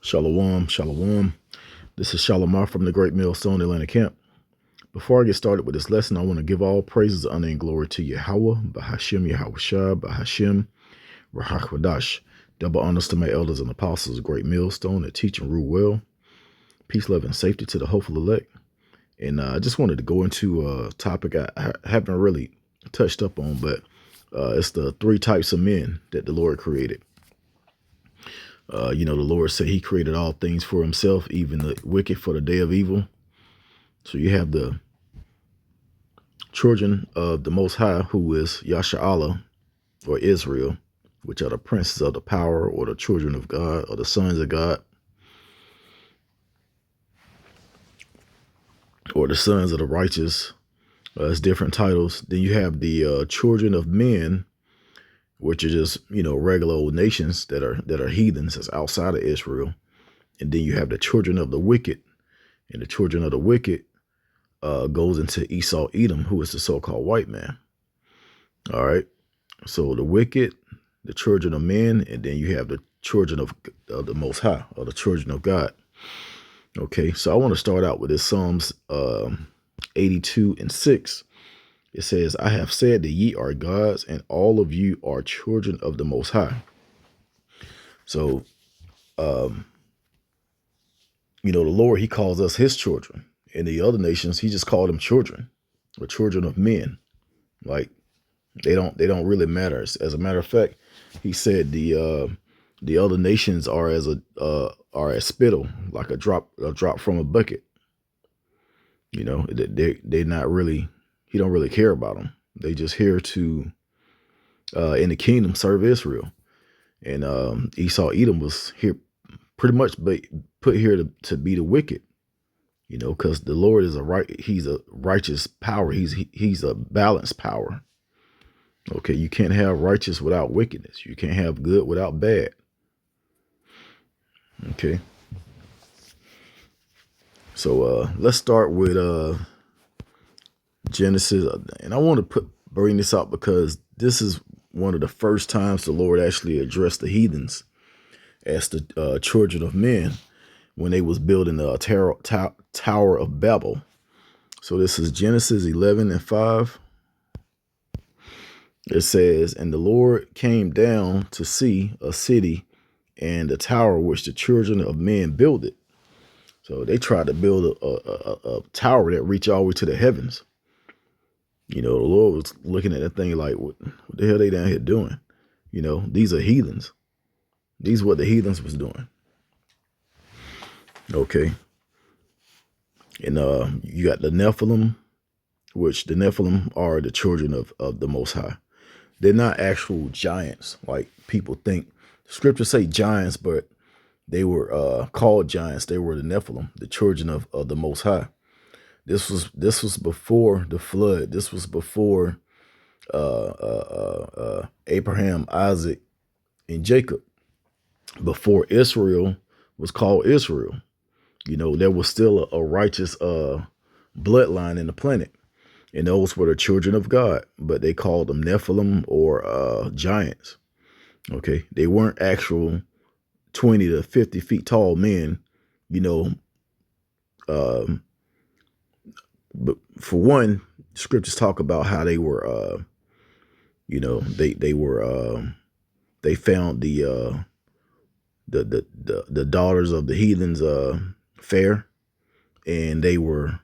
Shalom, shalom. This is Shalimar from the Great Millstone Atlanta Camp. Before I get started with this lesson, I want to give all praises, honor, and glory to Yahweh, Bahashim Yahushua, Bahashim Rahakwadash. Double honors to my elders and apostles of Great Millstone that teach and rule well. Peace, love, and safety to the hopeful elect. And I just wanted to go into a topic I haven't really touched up on, but it's the three types of men that the Lord created. The Lord said he created all things for himself, even the wicked for the day of evil. So you have the children of the Most High, who is Yasha'Allah, or Israel, which are the princes of the power, or the children of God, or the sons of God, or the sons of the righteous. It's different titles. Then you have the children of men, which are just, regular old nations that are heathens, that's outside of Israel. And then you have the children of the wicked. And the children of the wicked goes into Esau Edom, who is the so-called white man. All right. So the wicked, the children of men, and then you have the children of the Most High, or the children of God. Okay. So I want to start out with this Psalms 82:6. It says, I have said that ye are gods, and all of you are children of the Most High. So, the Lord, he calls us his children. In the other nations, he just called them children, or children of men. Like, they don't really matter. As a matter of fact, he said the other nations are as spittle, like a drop from a bucket. They're not really. He don't really care about them. They just here to, in the kingdom, serve Israel. And Esau Edom was here pretty much put here to be the wicked, because the Lord is he's a righteous power. He's a balanced power. Okay, you can't have righteous without wickedness. You can't have good without bad. Okay. So let's start with Genesis, and I want to bring this out because this is one of the first times the Lord actually addressed the heathens as the children of men when they was building the Tower of Babel. So this is Genesis 11:5. It says, and the Lord came down to see a city and the tower which the children of men builded. So they tried to build a tower that reached all the way to the heavens. The Lord was looking at that thing like, what the hell they down here doing? These are heathens. These are what the heathens was doing. Okay. And you got the Nephilim, which the Nephilim are the children of the Most High. They're not actual giants like people think. The scriptures say giants, but they were called giants. They were the Nephilim, the children of the Most High. This was before the flood. This was before Abraham, Isaac, and Jacob. Before Israel was called Israel. There was still a righteous bloodline in the planet. And those were the children of God. But they called them Nephilim or giants. Okay. They weren't actual 20 to 50 feet tall men, but for one, scriptures talk about how they were, they found the daughters of the heathens fair, and they were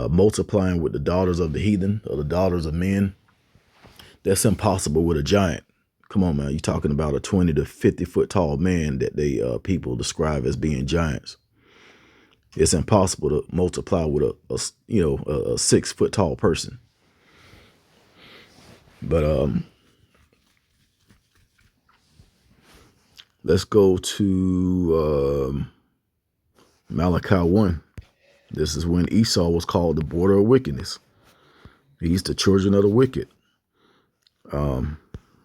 multiplying with the daughters of the heathen, or the daughters of men. That's impossible with a giant. Come on, man. You're talking about a 20 to 50 foot tall man that they people describe as being giants. It's impossible to multiply with a 6 foot tall person. But let's go to Malachi 1. This is when Esau was called the border of wickedness. He's the children of the wicked.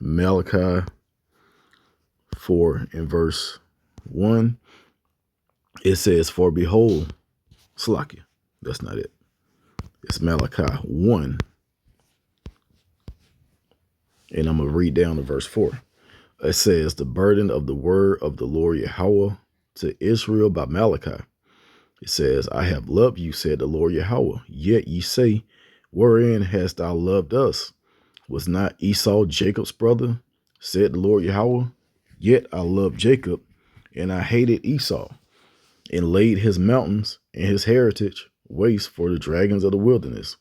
Malachi 4 in verse 1. It says, for behold, Slakia. That's not it. It's Malachi 1. And I'm going to read down to verse 4. It says, the burden of the word of the Lord Yahweh to Israel by Malachi. It says, I have loved you, said the Lord Yahweh. Yet ye say, wherein hast thou loved us? Was not Esau Jacob's brother? Said the Lord Yahweh. Yet I loved Jacob, and I hated Esau, and laid his mountains and his heritage waste for the dragons of the wilderness.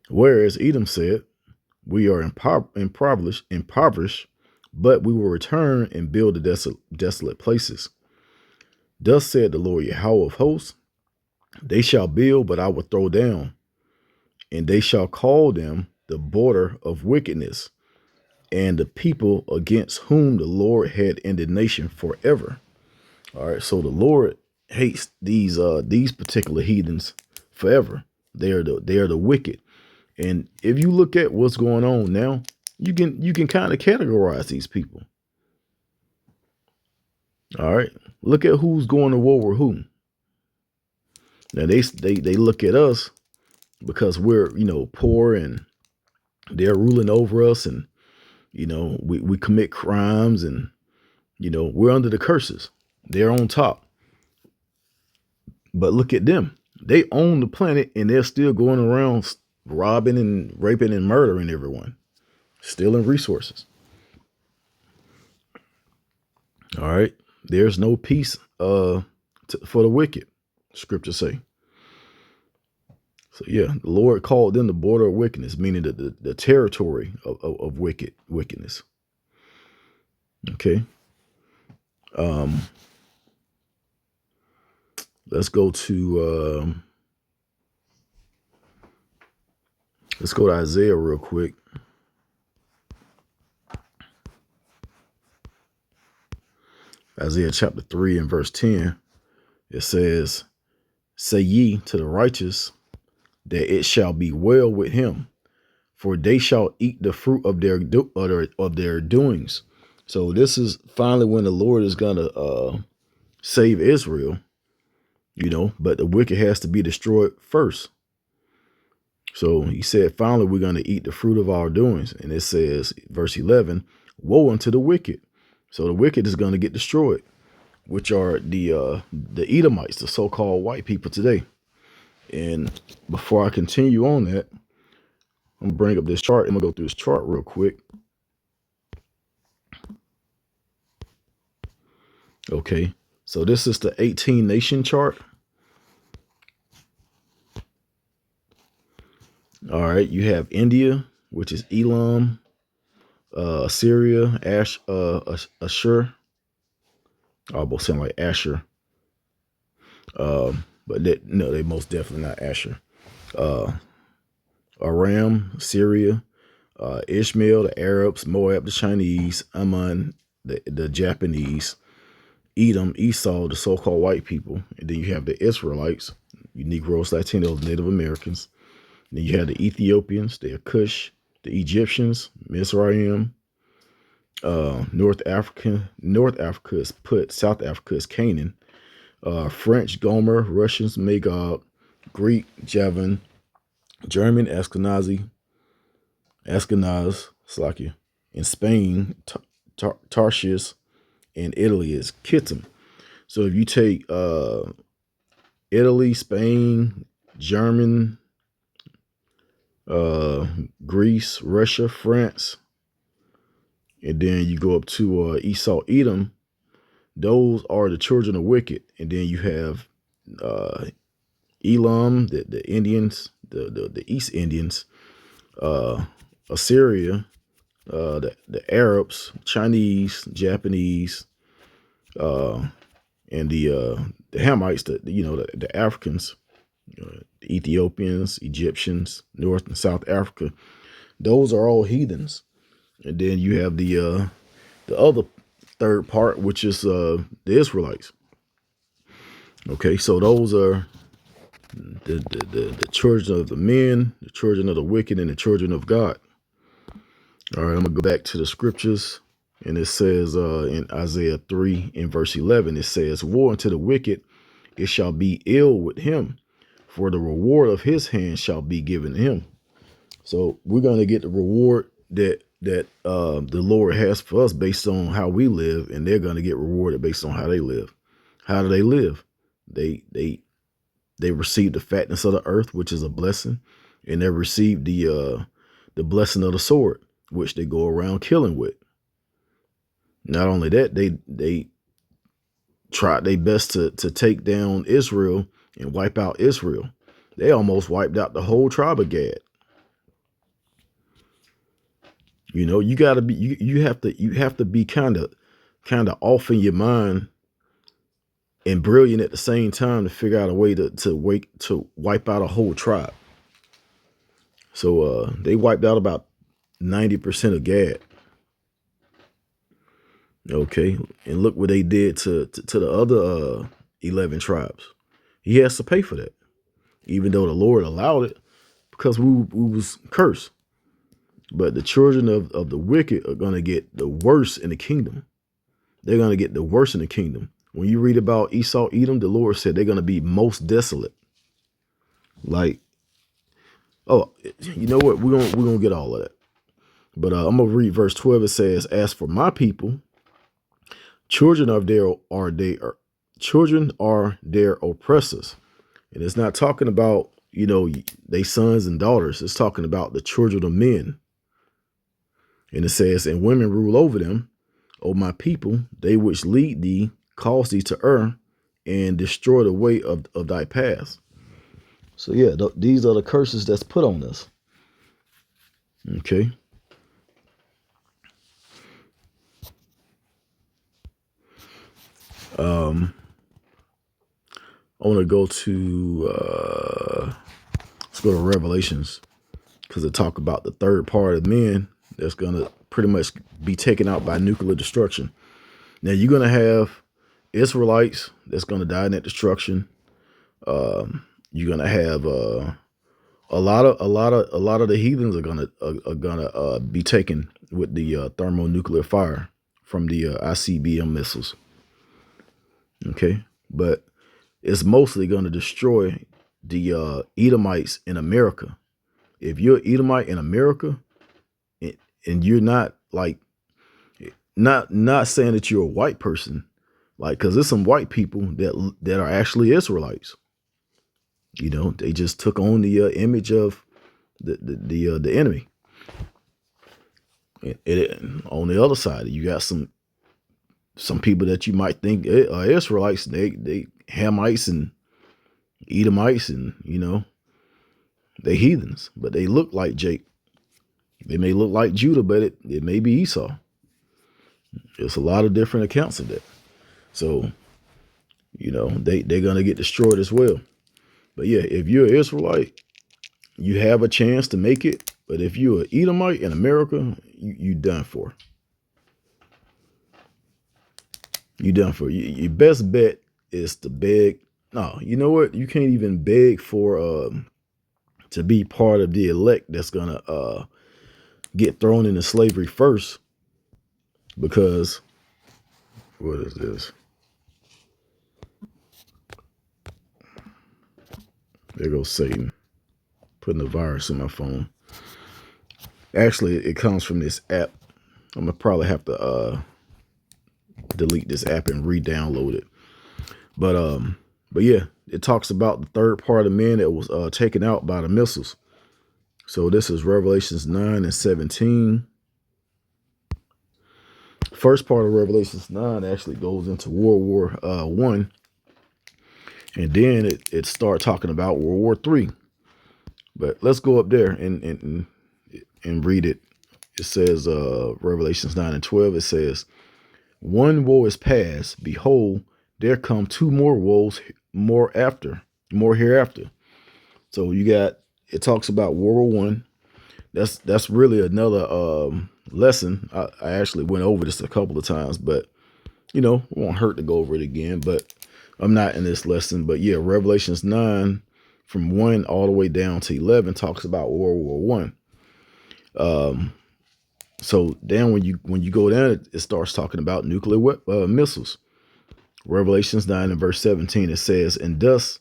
Whereas Edom said, we are impoverished, but we will return and build the desolate places. Thus said the Lord Yahweh of hosts, they shall build, but I will throw down, and they shall call them the border of wickedness, and the people against whom the Lord had indignation forever. All right, so the Lord hates these particular heathens forever. They are the wicked. And if you look at what's going on now, you can kind of categorize these people. All right, look at who's going to war with whom. Now they look at us because we're poor, and they're ruling over us, and we commit crimes, and we're under the curses. They're on top. But look at them. They own the planet, and they're still going around robbing and raping and murdering everyone, stealing resources. All right. There's no peace for the wicked, scriptures say. So yeah, the Lord called them the border of wickedness, meaning the territory of wickedness. Okay. Let's go to Isaiah real quick. Isaiah chapter 3 and verse 10. It says, say ye to the righteous that it shall be well with him, for they shall eat the fruit of their doings. So this is finally when the Lord is gonna save Israel, but the wicked has to be destroyed first. So he said, finally, we're going to eat the fruit of our doings. And it says, verse 11, woe unto the wicked. So the wicked is going to get destroyed, which are the Edomites, the so-called white people today. And before I continue on that, I'm going to bring up this chart. I'm going to go through this chart real quick. Okay, so this is the 18 nation chart. All right, you have India, which is Elam, Assyria, Ashur. I both sound like Asher. But they most definitely not Asher. Aram, Syria, Ishmael, the Arabs, Moab, the Chinese, Ammon, the Japanese, Edom, Esau, the so-called white people. And then you have the Israelites, you Negroes, Latinos, Native Americans. Then you have the Ethiopians, the Cush, the Egyptians, Mizraim, North Africa is Put, South Africa is Canaan, French, Gomer, Russians, Magog, Greek, Javan, German, Ashkenaz, Slakia. In Spain, Tarshish, and Italy is Kittim. So if you take Italy, Spain, German, Greece, Russia, France, and then you go up to Esau, Edom, those are the children of wicked. And then you have Elam, the Indians, the East Indians, Assyria, the Arabs, Chinese, Japanese, and the Hamites, the Africans, the Ethiopians, Egyptians, North and South Africa. Those are all heathens. And then you have the other third part, which is the Israelites. Okay, so those are the children of the men, the children of the wicked, and the children of God. All right, I'm gonna go back to the scriptures, and it says in Isaiah 3 in verse 11, it says, woe unto the wicked, it shall be ill with him, for the reward of his hand shall be given him. So we're gonna get the reward that the Lord has for us based on how we live, and they're gonna get rewarded based on how they live. How do they live? They receive the fatness of the earth, which is a blessing, and they receive the blessing of the sword, which they go around killing with. Not only that, they tried their best to take down Israel and wipe out Israel. They almost wiped out the whole tribe of Gad. You know, you gotta be you have to be kind of off in your mind and brilliant at the same time to figure out a way to wipe out a whole tribe. So they wiped out about 90% of Gad. Okay, and look what they did to the other 11 tribes. He has to pay for that, even though the Lord allowed it, because we was cursed. But the children of the wicked are going to get the worst in the kingdom. They're going to get the worst in the kingdom. When you read about Esau, Edom, the Lord said they're going to be most desolate. Like, oh, you know what? We're gonna get all of that. But I'm gonna read verse 12. It says, "As for my people, children are their oppressors." And it's not talking about, you know, they sons and daughters. It's talking about the children of men. And it says, "And women rule over them. O my people, they which lead thee, cause thee to err, and destroy the way of thy paths." So yeah, these are the curses that's put on us. Okay. I want to go to let's go to Revelations, because it talk about the third part of men that's gonna pretty much be taken out by nuclear destruction. Now you're gonna have Israelites that's gonna die in that destruction. You're gonna have a lot of the heathens are gonna be taken with the thermonuclear fire from the ICBM missiles. Okay, but it's mostly gonna destroy the Edomites in America. If you're Edomite in America, and you're not like not saying that you're a white person, like, because there's some white people that are actually Israelites. You know, they just took on the image of the enemy. And on the other side, you got some people that you might think are Israelites. They Hamites and Edomites, and you know, they heathens, but they look like Jake. They may look like Judah, but it may be Esau. There's a lot of different accounts of that. So, you know, they're gonna get destroyed as well. But yeah, if you're an Israelite, you have a chance to make it. But if you're an Edomite in America, you done for. You done for. Your best bet is to beg. No, you know what? You can't even beg for to be part of the elect that's gonna get thrown into slavery first. Because what is this? There goes Satan putting a virus in my phone. Actually, it comes from this app. I'm gonna probably have to delete this app and re-download it. But yeah, it talks about the third part of men that was taken out by the missiles. So this is Revelations 9 and 17. First part of Revelations 9 actually goes into World War I. And then it starts talking about World War III. But let's go up there and read it. It says, Revelations 9 and 12, it says, "One woe is past. Behold, there come two more woes, more hereafter." So you got, it talks about World War I. That's really another lesson. I actually went over this a couple of times, but you know, it won't hurt to go over it again. But I'm not in this lesson. But yeah, Revelations 9 from 1 all the way down to 11 talks about World War I. So then when you go down, it starts talking about nuclear missiles. Revelations 9 and verse 17, it says, "And thus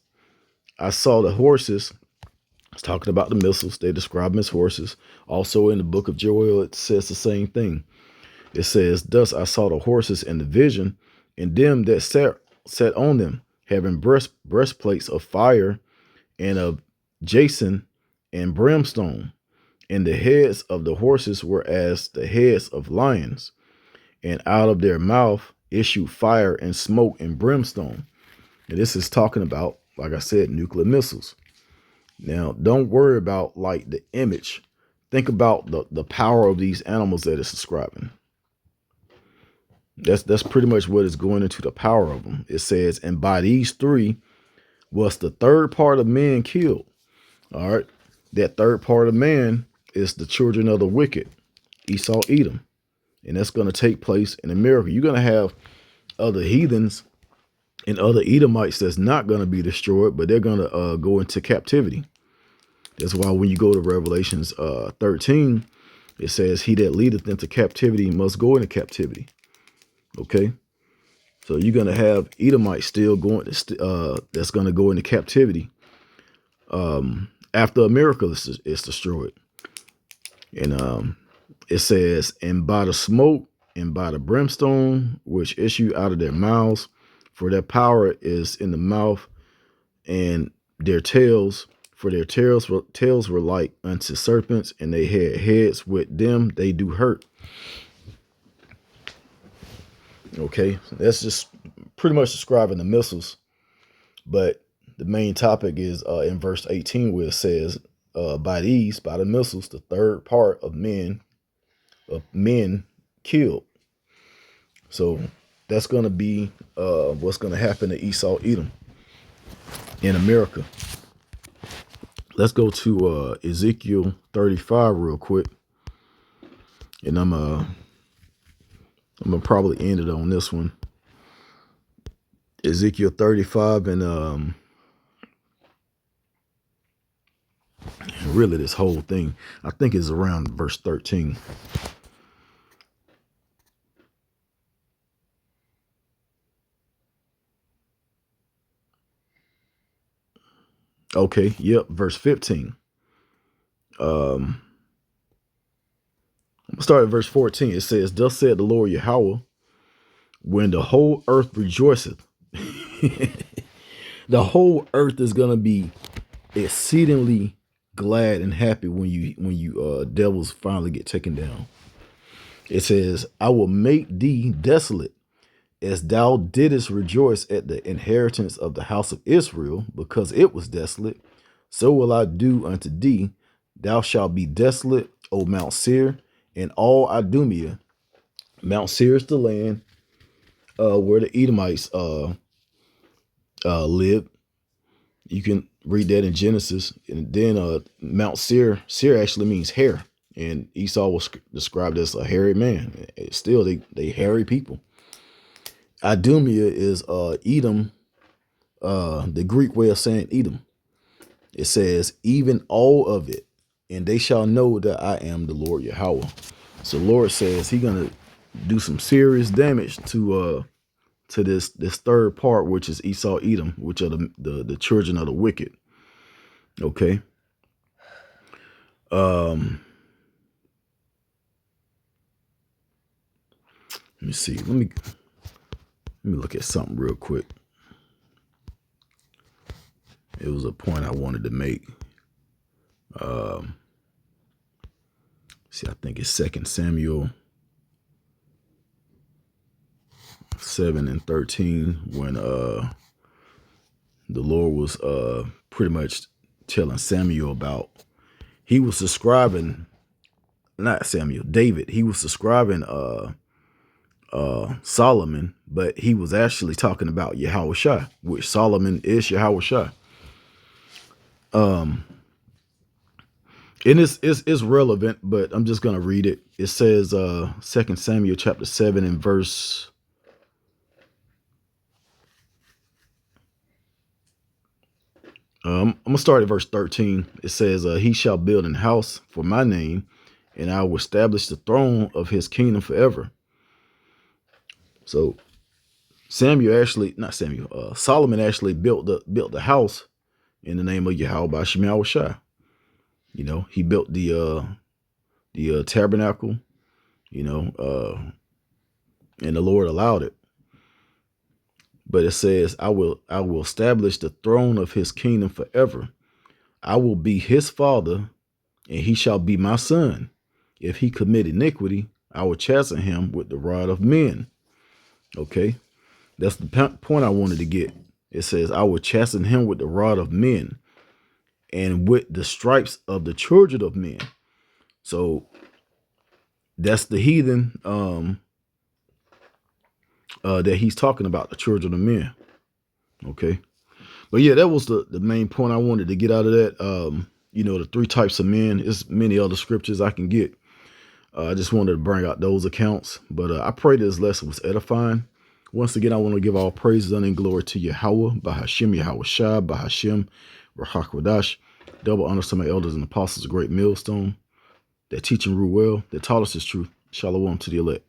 I saw the horses." It's talking about the missiles. They describe them as horses. Also in the book of Joel, it says the same thing. It says, "Thus I saw the horses in the vision, and them that sat sat on them, having breastplates of fire and of jason and brimstone. And the heads of the horses were as the heads of lions, and out of their mouth issued fire and smoke and brimstone. And this is talking about, like I said, nuclear missiles. Now, don't worry about like the image. Think about the power of these animals that it's describing. That's pretty much what is going into the power of them. It says, and by these three was the third part of men killed. All right. That third part of man is the children of the wicked, Esau, Edom. And that's going to take place in America. You're going to have other heathens and other Edomites that's not going to be destroyed, but they're going to go into captivity. That's why when you go to Revelations 13, it says, he that leadeth into captivity must go into captivity. Okay. So you're going to have Edomites still going, that's going to go into captivity after America is destroyed. And it says, and by the smoke and by the brimstone, which issue out of their mouths, for their power is in the mouth, and their tails, for their tails were like unto serpents, and they had heads with them, they do hurt. Okay, that's just pretty much describing the missiles. But the main topic is in verse 18, where it says, by the missiles, the third part of men killed. So that's going to be what's going to happen to Esau, Edom in America. Let's go to Ezekiel 35 real quick. And I'm gonna probably end it on this one. Ezekiel 35 and really this whole thing, I think, is around verse 13. Okay, yep, verse 15. I'm gonna start at verse 14. It says, thus said the Lord Yahweh, when the whole earth rejoiceth, the whole earth is gonna be exceedingly glad and happy when you devils finally get taken down. It says, I will make thee desolate, as thou didst rejoice at the inheritance of the house of Israel, because it was desolate, so will I do unto thee. Thou shalt be desolate, O Mount Seir, and all Idumea. Mount Seir is the land where the Edomites lived. You can read that in Genesis. And then Mount Seir actually means hair. And Esau was described as a hairy man. Still, they hairy people. Idumea is Edom, the Greek way of saying Edom. It says, even all of it, and they shall know that I am the Lord Yahweh. So the Lord says he's gonna do some serious damage to this third part, which is Esau, Edom, which are the children of the wicked. Okay. Let me see. Let me look at something real quick. It was a point I wanted to make. See, I think it's 2 Samuel 7 and 13, when the Lord was pretty much telling Samuel about, he was describing, not Samuel, David, he was describing Solomon, but he was actually talking about Yahushua, which Solomon is Yahushua. And it's relevant, but I'm just gonna read it. It says 2 Samuel chapter 7 and verse I'm gonna start at verse 13. It says, he shall build an house for my name, and I will establish the throne of his kingdom forever. So Solomon actually built the house in the name of Yahweh by Shema Shai. You know, he built the tabernacle, you know, and the Lord allowed it. But it says, I will establish the throne of his kingdom forever. I will be his father, and he shall be my son. If he commit iniquity, I will chasten him with the rod of men. Okay, that's the point I wanted to get. It says, I will chasten him with the rod of men and with the stripes of the children of men. So that's the heathen that he's talking about, the children of men. Okay. But yeah, that was the main point I wanted to get out of that. You know, the three types of men. There's many other scriptures I can get. I just wanted to bring out those accounts. But I pray this lesson was edifying. Once again, I want to give all praises and glory to Yahweh, Bahashim, Yahweh Shai, Bahashim, Rahakwadash. Double honor to my elders and apostles, a great millstone that teach and rule well, that taught us his truth. Shalom to the elect.